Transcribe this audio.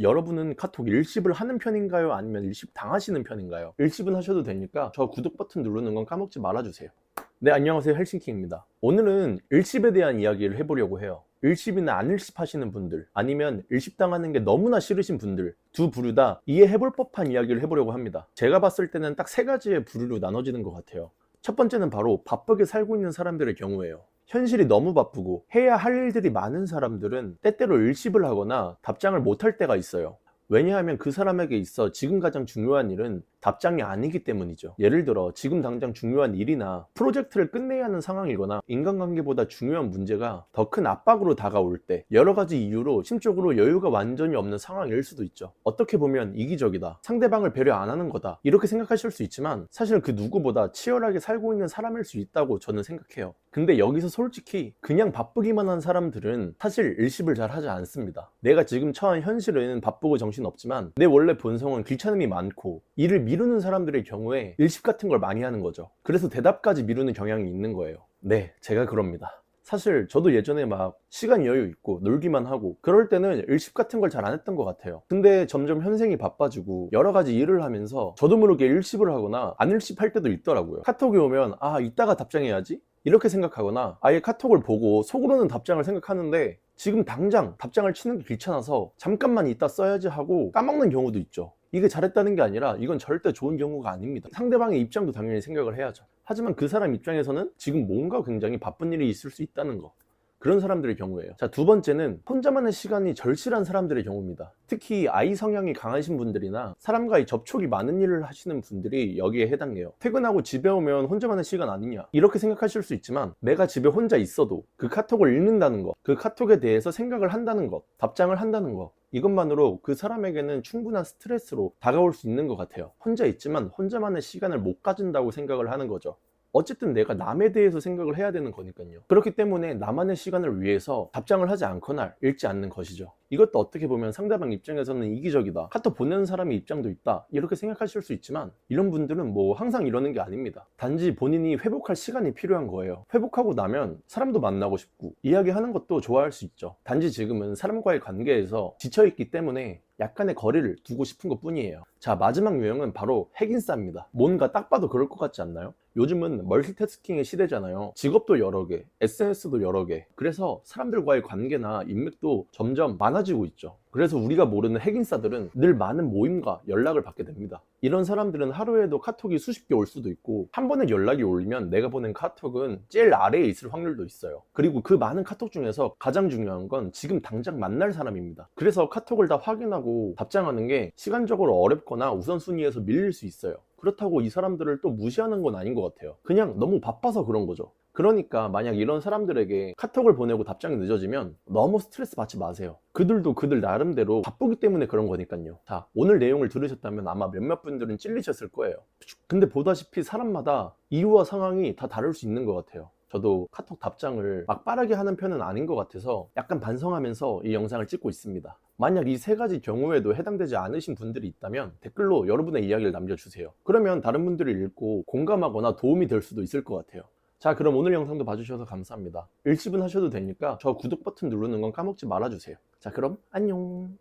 여러분은 카톡 일십을 하는 편인가요? 아니면 일십 당하시는 편인가요? 일십은 하셔도 되니까 저 구독 버튼 누르는 건 까먹지 말아주세요. 네, 안녕하세요. 헬싱키입니다. 오늘은 일십에 대한 이야기를 해보려고 해요. 일십이나 안 일십 하시는 분들, 아니면 일십 당하는 게 너무나 싫으신 분들, 두 부류 다 이해해볼 법한 이야기를 해보려고 합니다. 제가 봤을 때는 딱 세 가지의 부류로 나눠지는 것 같아요. 첫 번째는 바로 바쁘게 살고 있는 사람들의 경우예요. 현실이 너무 바쁘고 해야 할 일들이 많은 사람들은 때때로 일십을 하거나 답장을 못할 때가 있어요. 왜냐하면 그 사람에게 있어 지금 가장 중요한 일은 답장이 아니기 때문이죠. 예를 들어 지금 당장 중요한 일이나 프로젝트를 끝내야 하는 상황이거나 인간관계보다 중요한 문제가 더 큰 압박으로 다가올 때, 여러 가지 이유로 심적으로 여유가 완전히 없는 상황일 수도 있죠. 어떻게 보면 이기적이다, 상대방을 배려 안 하는 거다, 이렇게 생각하실 수 있지만 사실 그 누구보다 치열하게 살고 있는 사람일 수 있다고 저는 생각해요. 근데 여기서 솔직히 그냥 바쁘기만 한 사람들은 사실 일십을 잘 하지 않습니다. 내가 지금 처한 현실은 바쁘고 정신없지만 내 원래 본성은 귀찮음이 많고 일을 미루는 사람들의 경우에 일십 같은 걸 많이 하는 거죠. 그래서 대답까지 미루는 경향이 있는 거예요. 네, 제가 그럽니다. 사실 저도 예전에 막 시간 여유 있고 놀기만 하고 그럴 때는 일십 같은 걸 잘 안 했던 것 같아요. 근데 점점 현생이 바빠지고 여러 가지 일을 하면서 저도 모르게 일십을 하거나 안 일십할 때도 있더라고요. 카톡이 오면 이따가 답장해야지 이렇게 생각하거나, 아예 카톡을 보고 속으로는 답장을 생각하는데 지금 당장 답장을 치는 게 귀찮아서 잠깐만 이따 써야지 하고 까먹는 경우도 있죠. 이게 잘했다는 게 아니라 이건 절대 좋은 경우가 아닙니다. 상대방의 입장도 당연히 생각을 해야죠. 하지만 그 사람 입장에서는 지금 뭔가 굉장히 바쁜 일이 있을 수 있다는 거, 그런 사람들의 경우예요. 자, 두 번째는 혼자만의 시간이 절실한 사람들의 경우입니다. 특히 아이 성향이 강하신 분들이나 사람과의 접촉이 많은 일을 하시는 분들이 여기에 해당해요. 퇴근하고 집에 오면 혼자만의 시간 아니냐 이렇게 생각하실 수 있지만, 내가 집에 혼자 있어도 그 카톡을 읽는다는 것, 그 카톡에 대해서 생각을 한다는 것, 답장을 한다는 것, 이것만으로 그 사람에게는 충분한 스트레스로 다가올 수 있는 것 같아요. 혼자 있지만 혼자만의 시간을 못 가진다고 생각을 하는 거죠. 어쨌든 내가 남에 대해서 생각을 해야 되는 거니까요. 그렇기 때문에 나만의 시간을 위해서 답장을 하지 않거나 읽지 않는 것이죠. 이것도 어떻게 보면 상대방 입장에서는 이기적이다, 카톡 보내는 사람의 입장도 있다, 이렇게 생각하실 수 있지만 이런 분들은 뭐 항상 이러는 게 아닙니다. 단지 본인이 회복할 시간이 필요한 거예요. 회복하고 나면 사람도 만나고 싶고 이야기하는 것도 좋아할 수 있죠. 단지 지금은 사람과의 관계에서 지쳐있기 때문에 약간의 거리를 두고 싶은 것 뿐이에요. 자, 마지막 유형은 바로 핵인싸입니다. 뭔가 딱 봐도 그럴 것 같지 않나요? 요즘은 멀티태스킹의 시대잖아요. 직업도 여러 개, SNS도 여러 개. 그래서 사람들과의 관계나 인맥도 점점 많아지고 있죠. 그래서 우리가 모르는 핵인싸들은 늘 많은 모임과 연락을 받게 됩니다. 이런 사람들은 하루에도 카톡이 수십 개 올 수도 있고, 한 번에 연락이 올리면 내가 보낸 카톡은 제일 아래에 있을 확률도 있어요. 그리고 그 많은 카톡 중에서 가장 중요한 건 지금 당장 만날 사람입니다. 그래서 카톡을 다 확인하고 답장하는 게 시간적으로 어렵거나 우선순위에서 밀릴 수 있어요. 그렇다고 이 사람들을 또 무시하는 건 아닌 것 같아요. 그냥 너무 바빠서 그런 거죠. 그러니까 만약 이런 사람들에게 카톡을 보내고 답장이 늦어지면 너무 스트레스 받지 마세요. 그들도 그들 나름대로 바쁘기 때문에 그런 거니까요. 자, 오늘 내용을 들으셨다면 아마 몇몇 분들은 찔리셨을 거예요. 근데 보다시피 사람마다 이유와 상황이 다 다를 수 있는 것 같아요. 저도 카톡 답장을 막 빠르게 하는 편은 아닌 것 같아서 약간 반성하면서 이 영상을 찍고 있습니다. 만약 이 세 가지 경우에도 해당되지 않으신 분들이 있다면 댓글로 여러분의 이야기를 남겨주세요. 그러면 다른 분들이 읽고 공감하거나 도움이 될 수도 있을 것 같아요. 자, 그럼 오늘 영상도 봐주셔서 감사합니다. 일십은 하셔도 되니까 저 구독 버튼 누르는 건 까먹지 말아주세요. 자, 그럼 안녕.